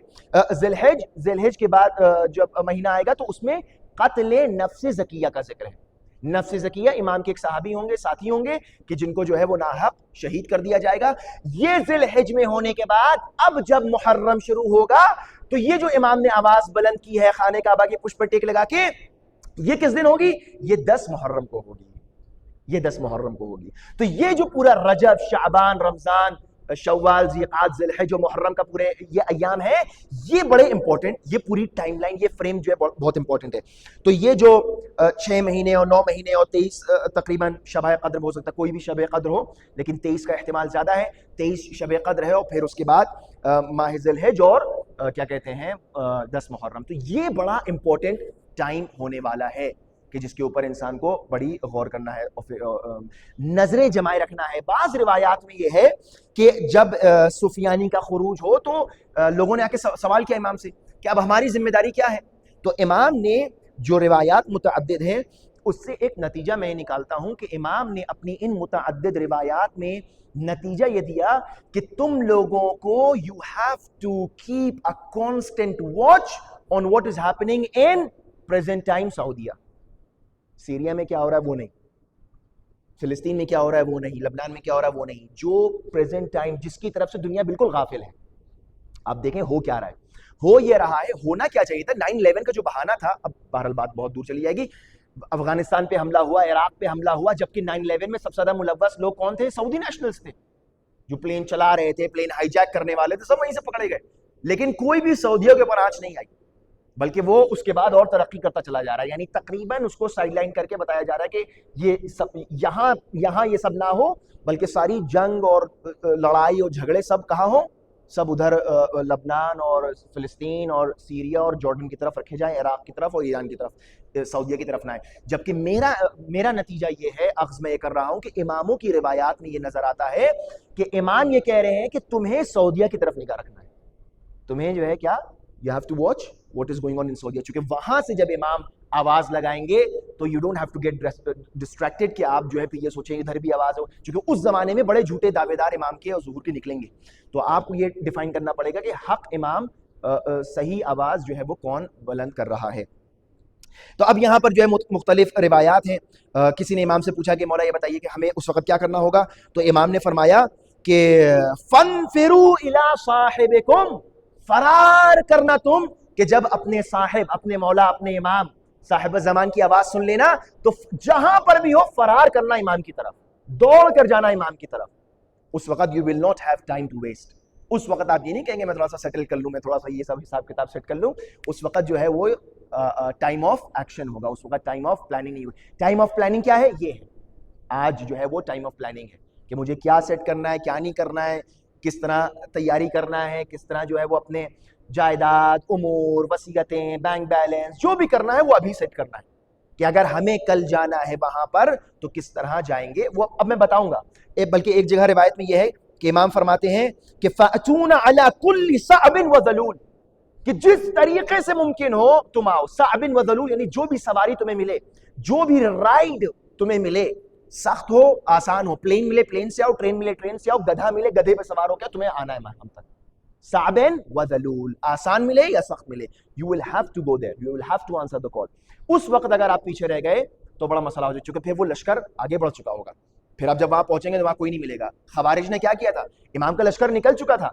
ذی الحج کے بعد جب مہینہ آئے گا تو اس میں قتل نفس زکیہ کا ذکر ہے. نفس زکیہ امام کے ایک صحابی ہوں گے, ساتھی ہوں گے کہ جن کو جو ہے وہ ناحق شہید کر دیا جائے گا. یہ ذی الحج میں ہونے کے بعد اب جب محرم شروع ہوگا تو یہ جو امام نے آواز بلند کی ہے خانہ کعبہ کے پشت پر ٹیک لگا کے, یہ کس دن ہوگی؟ یہ 10 محرم کو ہوگی. یہ 10 محرم کو ہوگی. تو یہ جو پورا رجب, شعبان, رمضان, شوال, ذیقعد, ذی الحج و محرم کا پورے یہ ایام ہے, یہ بڑے امپورٹنٹ, یہ پوری ٹائم لائن, یہ فریم جو ہے بہت امپورٹنٹ ہے. تو یہ جو 6 مہینے اور 9 مہینے اور 23 تقریباً شبہ قدر ہو سکتا ہے, کوئی بھی شبہ قدر ہو, لیکن 23 کا احتمال زیادہ ہے. 23 شبہ قدر ہے, اور پھر اس کے بعد ماہ ذی الحج اور کیا کہتے ہیں 10 محرم. تو یہ بڑا امپورٹنٹ ٹائم ہونے والا ہے کہ جس کے اوپر انسان کو بڑی غور کرنا ہے اور نظریں جمائے رکھنا ہے. بعض روایات میں یہ ہے کہ جب سفیانی کا خروج ہو تو لوگوں نے آ کے سوال کیا امام سے کہ اب ہماری ذمہ داری کیا ہے. تو امام نے جو روایات متعدد ہیں اس سے ایک نتیجہ میں نکالتا ہوں کہ امام نے اپنی ان متعدد روایات میں نتیجہ یہ دیا کہ تم لوگوں کو you have to keep a constant watch on what is happening in present time سعودیہ. سیریا میں کیا ہو رہا ہے وہ نہیں, فلسطین میں کیا ہو رہا ہے وہ نہیں, لبنان میں کیا ہو رہا ہے وہ نہیں, جو پریزنٹ ٹائم جس کی طرف سے دنیا بالکل غافل ہے. آپ دیکھیں ہو کیا رہا ہے. ہو یہ رہا ہے, ہونا کیا چاہیے تھا. 9/11 کا جو بہانہ تھا, اب بہرحال بات بہت دور چلی جائے گی, افغانستان پہ حملہ ہوا, عراق پہ حملہ ہوا, جبکہ 9/11 میں سب سے زیادہ ملوث لوگ کون تھے؟ سعودی نیشنلز تھے, جو پلین چلا رہے تھے, پلین ہائی جیک کرنے والے تھے, سب وہیں سے پکڑے گئے. لیکن کوئی بھی سعودیوں کے اوپر آنچ نہیں آئی, بلکہ وہ اس کے بعد اور ترقی کرتا چلا جا رہا ہے. یعنی تقریباً اس کو سائڈ لائن کر کے بتایا جا رہا ہے کہ یہ سب یہاں یہ سب نہ ہو, بلکہ ساری جنگ اور لڑائی اور جھگڑے سب کہاں ہوں؟ سب ادھر لبنان اور فلسطین اور سیریا اور جارڈن کی طرف رکھے جائیں, عراق کی طرف اور ایران کی طرف, سعودیہ کی طرف نہ آئے. جبکہ میرا نتیجہ یہ ہے, اخذ میں یہ کر رہا ہوں کہ اماموں کی روایات میں یہ نظر آتا ہے کہ امام یہ کہہ رہے ہیں کہ تمہیں سعودیہ کی طرف نگاہ رکھنا ہے, تمہیں جو ہے کیا, you have to watch what is going on in Saudi. چونکہ وہاں سے جب امام آواز لگائیں گے تو you don't have to get distracted کہ آپ جو ہے پھر یہ سوچیں ادھر بھی آواز ہو, چونکہ اس زمانے میں بڑے جھوٹے دعوے دار امام کے اور ظہور کے نکلیں گے. تو آپ کو یہ ڈیفائن کرنا پڑے گا کہ حق امام صحیح آواز جو ہے وہ کون بلند کر رہا ہے. تو اب یہاں پر جو ہے مختلف روایات ہیں. کسی نے امام سے پوچھا کہ مولا یہ بتائیے کہ ہمیں اس وقت کیا کرنا ہوگا, تو امام نے فرمایا کہ فَانْفِرُوا إِلَىٰ صَاحِبِكُمْ, فرار کرنا تم, کہ جب اپنے صاحب, اپنے مولا, اپنے امام صاحب زمان کی آواز سن لینا تو جہاں پر بھی ہو فرار کرنا امام کی طرف, دوڑ کر جانا امام کی طرف. اس وقت you will not have time to waste. اس وقت آپ یہ نہیں کہیں گے میں تھوڑا سا سیٹل کر لوں, میں تھوڑا سا یہ سب حساب کتاب سیٹ کر لوں. اس وقت جو ہے وہ ٹائم آف ایکشن ہوگا, اس وقت ٹائم آف پلاننگ نہیں ہوگی. ٹائم آف پلاننگ کیا ہے؟ یہ ہے آج جو ہے وہ ٹائم آف پلاننگ ہے کہ مجھے کیا سیٹ کرنا ہے, کیا نہیں کرنا ہے, کس طرح تیاری کرنا ہے, کس طرح جو ہے وہ اپنے جائیداد, امور, وصیتیں, بینک بیلنس جو بھی کرنا ہے وہ ابھی سیٹ کرنا ہے کہ اگر ہمیں کل جانا ہے وہاں پر تو کس طرح جائیں گے, وہ اب میں بتاؤں گا. بلکہ ایک جگہ روایت میں یہ ہے کہ امام فرماتے ہیں کہ فَأْتُونَ عَلَى كُلِّ صَعْبٍ وَذَلُولٍ, کہ جس طریقے سے ممکن ہو تم آؤ. صعب وذلول یعنی جو بھی سواری تمہیں ملے, جو بھی رائڈ تمہیں ملے, سخت ہو آسان ہو, پلین ملے پلین سے آؤ, ٹرین ملے ٹرین سے آؤ, گدھا ملے گدھے پہ سوار ہو کے تمہیں آنا ہے ہم تک. صعب وذلول، آسان ملے یا سخت ملے، you will have to go there, you will have to answer the call. اس وقت اگر آپ پیچھے رہ گئے تو بڑا مسئلہ ہو چکا، پھر وہ لشکر آگے بڑھ چکا ہوگا، پھر آپ جب وہاں پہنچیں گے تو وہاں کوئی نہیں ملے گا. خوارج نے کیا کیا تھا، امام کا لشکر نکل چکا تھا،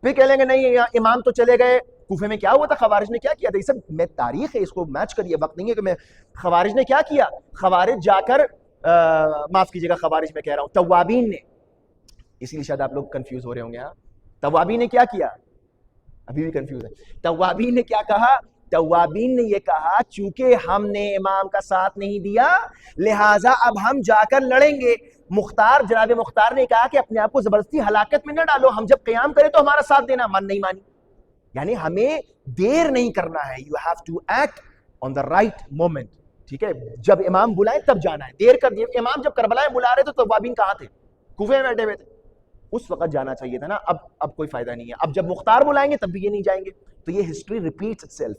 پھر کہہ لیں گے نہیں امام تو چلے گئے. کوفے میں کیا ہوا تھا، خوارج نے کیا کیا تھا، یہ سب میں تاریخ ہے، اس کو میچ کریے، وقت نہیں ہے کہ میں خوارج نے کیا کیا. خوارج جا کر معاف کیجیے گا، خوارج میں کہہ رہا ہوں توابین نے، اسی لیے شاید آپ لوگ کنفیوز ہو رہے ہوں گے. ہاں توابین نے کیا کیا، ابھی بھی کنفیوز ہے. توابین نے کیا کہا، توابین نے یہ کہا چونکہ ہم نے امام کا ساتھ نہیں دیا لہٰذا اب ہم جا کر لڑیں گے. مختار، جناب مختار نے کہا کہ اپنے آپ کو زبردستی ہلاکت میں نہ ڈالو، ہم جب قیام کریں تو ہمارا ساتھ دینا. من نہیں مانی، یعنی ہمیں دیر نہیں کرنا ہے، you have to act on the right moment. ٹھیک ہے، جب امام بلائیں تب جانا ہے، دیر کر دیا. امام جب کربلا میں بلا رہے تھے تو توابین کہاں تھے، کوفے میں بیٹھے ہوئے تھے، اس وقت جانا چاہیے تھا نا. اب کوئی فائدہ نہیں ہے، اب جب مختار بلائیں گے تب بھی یہ نہیں جائیں گے. تو یہ ہسٹری ریپیٹس اٹ سیلف.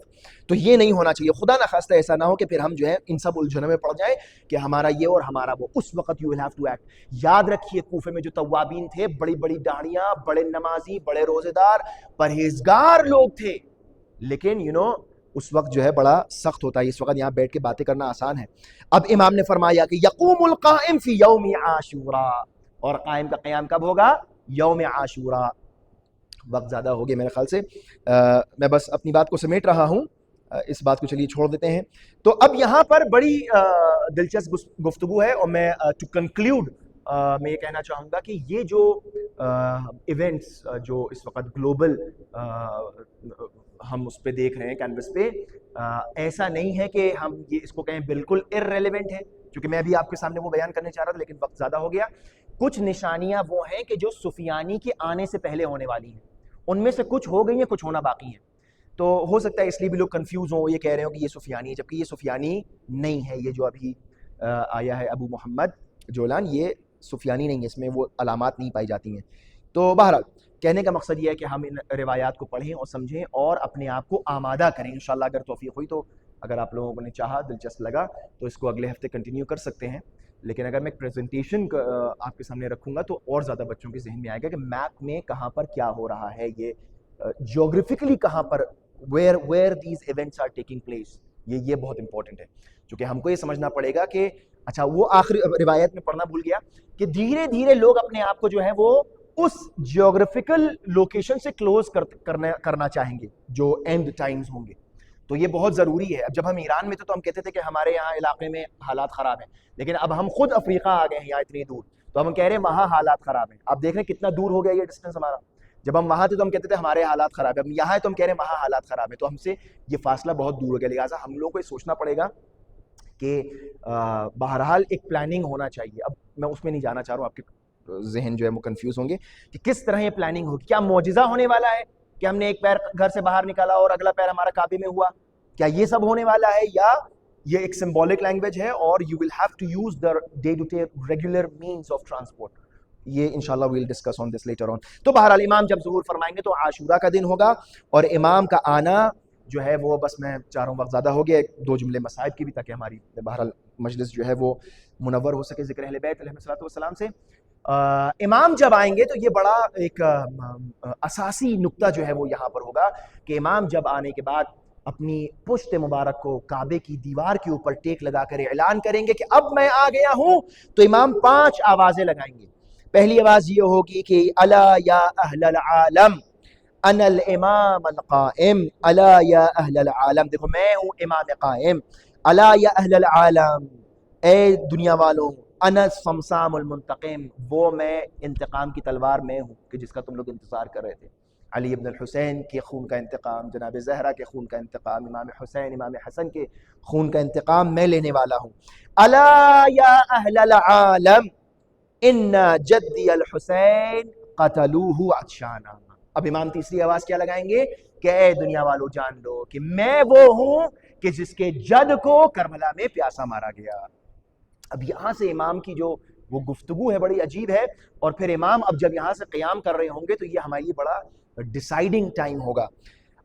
تو یہ نہیں ہونا چاہیے، خدا نہ خواستہ ایسا نہ ہو کہ پھر ہم جو ہے ان سب الجھنوں میں پڑ جائیں کہ ہمارا یہ اور ہمارا وہ. اس وقت you will have to act. یاد رکھیے کوفے میں جو توابین تھے، بڑی بڑی داڑیاں، بڑے نمازی، بڑے روزے دار، پرہیزگار لوگ تھے، لیکن اس وقت جو ہے بڑا سخت ہوتا ہے. اس وقت یہاں بیٹھ کے باتیں کرنا آسان ہے. اب امام نے فرمایا کہ یقوم القائم فی یوم عاشوراء، اور قائم کا قیام کب ہوگا، یوم عاشوراء. وقت زیادہ ہو گیا میرے خیال سے، میں بس اپنی بات کو سمیٹ رہا ہوں، اس بات کو چلیے چھوڑ دیتے ہیں. تو اب یہاں پر بڑی دلچسپ گفتگو ہے، اور میں ٹو کنکلیوڈ میں یہ کہنا چاہوں گا کہ یہ جو ایونٹس جو اس وقت گلوبل ہم اس پہ دیکھ رہے ہیں کینوس پہ، ایسا نہیں ہے کہ ہم یہ اس کو کہیں بالکل ارریلیونٹ ہے، کیونکہ میں ابھی آپ کے سامنے وہ بیان کرنے چاہ رہا تھا لیکن وقت زیادہ ہو گیا. کچھ نشانیاں وہ ہیں کہ جو سفیانی کے آنے سے پہلے ہونے والی ہیں، ان میں سے کچھ ہو گئی ہیں، کچھ ہونا باقی ہیں. تو ہو سکتا ہے اس لیے بھی لوگ کنفیوز ہوں، یہ کہہ رہے ہوں کہ یہ سفیانی ہے، جبکہ یہ سفیانی نہیں ہے. یہ جو ابھی آیا ہے ابو محمد جولان، یہ سفیانی نہیں ہے، اس میں وہ علامات نہیں پائی جاتی ہیں. تو بہرحال کہنے کا مقصد یہ ہے کہ ہم ان روایات کو پڑھیں اور سمجھیں اور اپنے آپ کو آمادہ کریں. انشاءاللہ اگر توفیق ہوئی تو، اگر آپ لوگوں نے چاہا، دلچسپ لگا تو اس کو اگلے ہفتے کنٹینیو کر سکتے ہیں. لیکن اگر میں پریزنٹیشن آپ کے سامنے رکھوں گا تو اور زیادہ بچوں کے ذہن میں آئے گا کہ میپ میں کہاں پر کیا ہو رہا ہے، یہ جیوگرافیکلی کہاں پر where these events are taking place. یہ بہت امپورٹنٹ ہے، چونکہ ہم کو یہ سمجھنا پڑے گا کہ اچھا وہ آخری روایت میں پڑھنا بھول گیا کہ دھیرے دھیرے لوگ اپنے آپ کو جو ہے وہ اس جیوگرافیکل لوکیشن سے کلوز کرنا چاہیں گے جو اینڈ ٹائمز ہوں گے. تو یہ بہت ضروری ہے. اب جب ہم ایران میں تھے تو ہم کہتے تھے کہ ہمارے یہاں علاقے میں حالات خراب ہیں، لیکن اب ہم خود افریقہ آ گئے ہیں یہاں اتنی دور، تو ہم کہہ رہے ہیں وہاں حالات خراب ہیں. آپ دیکھ رہے ہیں کتنا دور ہو گیا یہ ڈسٹینس ہمارا. جب ہم وہاں تھے تو ہم کہتے تھے ہمارے حالات خراب ہیں، اب یہاں ہے تو ہم کہہ رہے ہیں وہاں حالات خراب ہیں. تو ہم سے یہ فاصلہ بہت دور ہو گیا، لہٰذا ہم لوگوں کو یہ سوچنا پڑے گا کہ بہرحال ایک پلاننگ ہونا چاہیے. اب میں اس میں نہیں جانا چاہ رہا ہوں، آپ کے ذہن جو ہے وہ کنفیوز ہوں گے کہ کس طرح یہ پلاننگ ہوگی. کیا معجزہ ہونے والا ہے کہ ہم نے ایک پیر گھر سے باہر نکالا اور اگلا پیر ہمارا کعبے میں ہوا؟ کیا یہ سب ہونے والا ہے، یا یہ ایک سمبولک لینگویج ہے اور you will have to use the day to day regular means of transport? یہ انشاءاللہ we'll discuss on this later on. تو بہرحال امام جب ظہور فرمائیں گے تو عاشورہ کا دن ہوگا، اور امام کا آنا جو ہے وہ، بس میں چاہ رہا ہوں وقت زیادہ ہو گیا، دو جملے مصائب کی بھی تاکہ ہماری بہرحال مجلس جو ہے وہ منور ہو سکے ذکر اہل بیت علیہ الصلوۃ والسلام سے. امام جب آئیں گے تو یہ بڑا ایک اساسی نقطہ جو ہے وہ یہاں پر ہوگا کہ امام جب آنے کے بعد اپنی پشت مبارک کو کعبے کی دیوار کے اوپر ٹیک لگا کر اعلان کریں گے کہ اب میں آ گیا ہوں. تو امام 5 آوازیں لگائیں گے. پہلی آواز یہ ہوگی کہ الا یا اہل العالم انا الامام القائم، الا یا اہل العالم، دیکھو میں ہوں امام قائم. الا یا اہل العالم، اے دنیا والوں، انا الصمصام المنتقم، وہ میں انتقام کی تلوار میں ہوں کہ جس کا تم لوگ انتظار کر رہے تھے. علی ابن الحسین کے خون کا انتقام، جناب زہرا کے خون کا انتقام، امام حسین امام حسن کے خون کا انتقام میں لینے والا ہوں. الا یا اہل العالم ان جدی الحسین قتلوہ عطشانا. اب امام تیسری آواز کیا لگائیں گے کہ اے دنیا والو جان لو کہ میں وہ ہوں کہ جس کے جد کو کربلا میں پیاسا مارا گیا. اب یہاں سے امام کی جو وہ گفتگو ہے بڑی عجیب ہے، اور پھر امام اب جب یہاں سے قیام کر رہے ہوں گے تو یہ ہمارے لیے بڑا ڈیسائیڈنگ ٹائم ہوگا.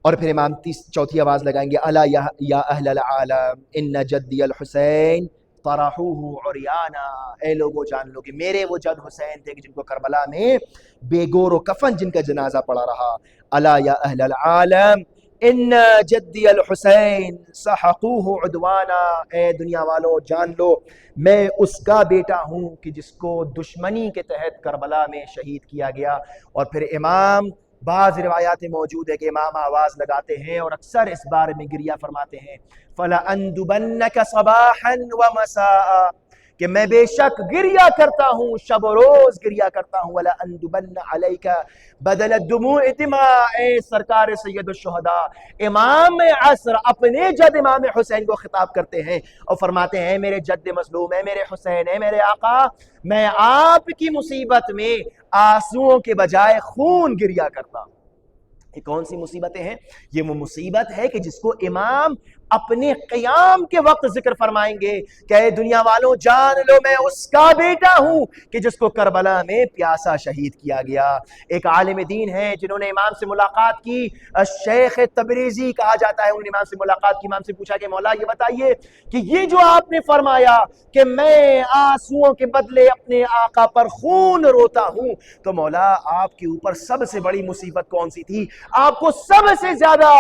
اور پھر امام چوتھی آواز لگائیں گے الا یا اہل العالم ان جدی الحسین طرحوه عریانا، اے لوگو جان لو کہ میرے وہ جد حسین تھے کہ جن کو کربلا میں بے گور و کفن جن کا جنازہ پڑا رہا۔ الا یا اہل العالم ان جدی الحسین سحقوه عدوانا، اے دنیا والو جان لو میں اس کا بیٹا ہوں کہ جس کو دشمنی کے تحت کربلا میں شہید کیا گیا۔ اور پھر امام، بعض روایات موجود ہے کہ امام آواز لگاتے ہیں اور اکثر اس بارے میں گریہ فرماتے ہیں، فَلَأَنْدُبَنَّكَ صَبَاحًا وَمَسَاءً، کہ میں بے شک گریہ کرتا ہوں، شب و روز گریہ کرتا ہوں، وَلَأَنْدُبَنَّ عَلَيْكَ بدل الدموع دماء، اے سرکار سید الشہداء۔ امام عصر اپنے جد امام حسین کو خطاب کرتے ہیں اور فرماتے ہیں میرے جد مظلوم ہے، میرے حسین ہے، میرے آقا، میں آپ کی مصیبت میں آنسوؤں کے بجائے خون گریہ کرتا ہوں۔ یہ کون سی مصیبتیں ہیں؟ یہ وہ مصیبت ہے کہ جس کو امام اپنے قیام کے وقت ذکر فرمائیں گے کہ اے دنیا والوں جان لو میں اس کا بیٹا ہوں کہ جس کو کربلا میں پیاسا شہید کیا گیا۔ ایک عالم دین ہے جنہوں نے امام سے ملاقات کی، شیخ تبریزی کہا جاتا ہے، انہوں نے امام سے ملاقات کی، امام سے پوچھا کہ مولا یہ بتائیے کہ یہ جو آپ نے فرمایا کہ میں آنسوؤں کے بدلے اپنے آقا پر خون روتا ہوں، تو مولا آپ کے اوپر سب سے بڑی مصیبت کون سی تھی؟ آپ کو سب سے زیادہ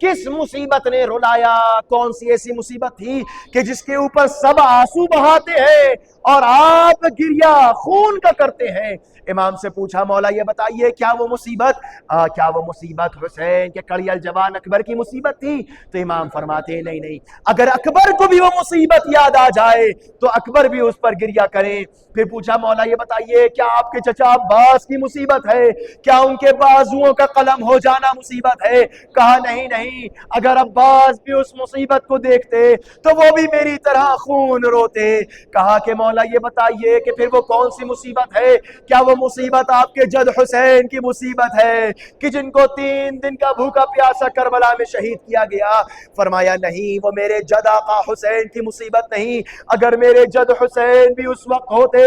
کس مصیبت نے رلایا؟ کون سی ایسی مصیبت تھی کہ جس کے اوپر سب آنسو بہاتے ہیں اور آپ گریہ خون کا کرتے ہیں؟ امام سے پوچھا مولا یہ بتائیے کیا وہ مصیبت حسین کے کڑی الجوان اکبر کی مصیبت تھی؟ تو امام فرماتے ہیں نہیں، اگر اکبر کو بھی وہ مصیبت یاد آ جائے تو اکبر بھی اس پر گریہ کریں۔ پھر پوچھا مولا یہ بتائیے کیا آپ کے چچا عباس کی مصیبت ہے؟ کیا ان کے بازوؤں کا قلم ہو جانا مصیبت ہے؟ کہا نہیں، اگر عباس بھی اس مصیبت کو دیکھتے تو وہ بھی میری طرح خون روتے۔ کہا کہ مولا یہ بتائیے کہ پھر وہ کون سی مصیبت ہے؟ کیا وہ مصیبت آپ کے جد حسین کی مصیبت ہے کہ جن کو 3 دن کا بھوکا پیاسا کربلا میں شہید کیا گیا؟ فرمایا نہیں، وہ میرے جد آقا حسین کی مصیبت نہیں، اگر میرے جد حسین بھی اس وقت ہوتے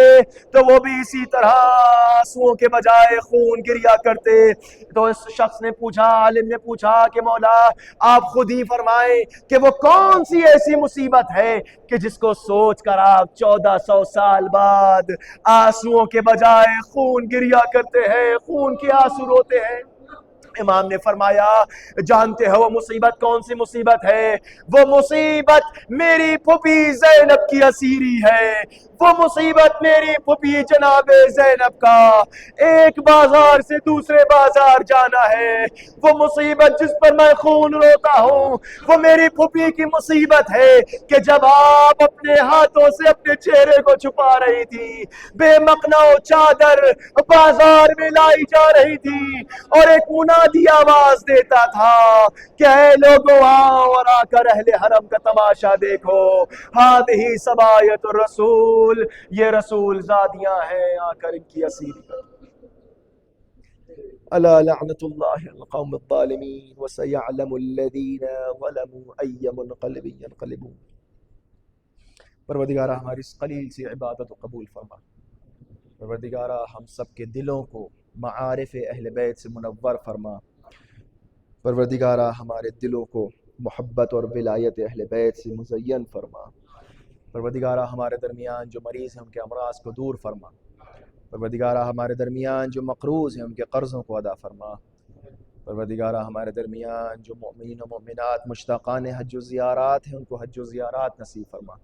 تو وہ بھی اسی طرح آنسوؤں کے بجائے خون گریہ کرتے۔ تو اس شخص نے پوچھا، عالم نے پوچھا کہ مولا آپ خود ہی فرمائیں کہ وہ کون سی ایسی مصیبت ہے کہ جس کو سوچ کر آپ 1400 سال بعد آنسوؤں کے بجائے خون گریہ کرتے ہیں، خون کے آنسو روتے ہیں؟ امام نے فرمایا جانتے ہو وہ مصیبت کون سی مصیبت ہے؟ وہ مصیبت میری پھوپھی زینب کی اسیری ہے، وہ مصیبت میری پھوپھی جناب زینب کا ایک بازار سے دوسرے بازار جانا ہے، وہ مصیبت جس پر میں خون روتا ہوں وہ میری پھوپھی کی مصیبت ہے کہ جب آپ اپنے ہاتھوں سے اپنے چہرے کو چھپا رہی تھی، بے مقنع چادر بازار میں لائی جا رہی تھی اور ایک منادی آواز دیتا تھا کہ اے لوگوں آؤ اور آ کر اہل حرم کا تماشا دیکھو، ہذہ سبایت الرسول، یہ رسول زادیاں ہیں، آ کر ان کی اسیری کرو۔ الا لعنت اللہ القوم الظالمین وسیعلم الذین ظلموا ای منقلب ینقلبون۔ پروردگارہ ہماری اس قلیل سی عبادت کو قبول فرما، پروردگارہ ہم سب کے دلوں کو معارف اہل بیت سے منور فرما، پروردگارہ ہمارے دلوں کو محبت اور ولایت اہل بیت سے مزین فرما، پروردگارہ ہمارے درمیان جو مریض ہیں ان کے امراض کو دور فرما، پروردگارہ ہمارے درمیان جو مقروض ہیں ان کے قرضوں کو ادا فرما، پروردگارہ ہمارے درمیان جو مؤمنین و مؤمنات مشتاقان حج و زیارات ہیں ان کو حج و زیارات نصیب فرما،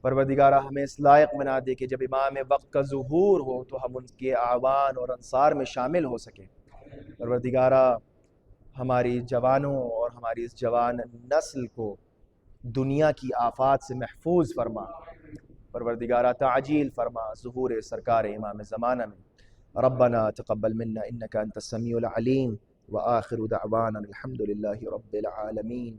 پروردگارہ ہمیں اس لائق بنا دے کہ جب امام وقت کا ظہور ہو تو ہم ان کے اعوان اور انصار میں شامل ہو سکیں۔ پروردگارہ ہماری جوانوں اور ہماری اس جوان نسل کو دنیا کی آفات سے محفوظ فرما، پروردگارہ تعجیل فرما ظہور سرکار امام زمانہ میں۔ ربنا تقبل منا انك انت السميع العليم وآخر دعوانا الحمد لله رب العالمين۔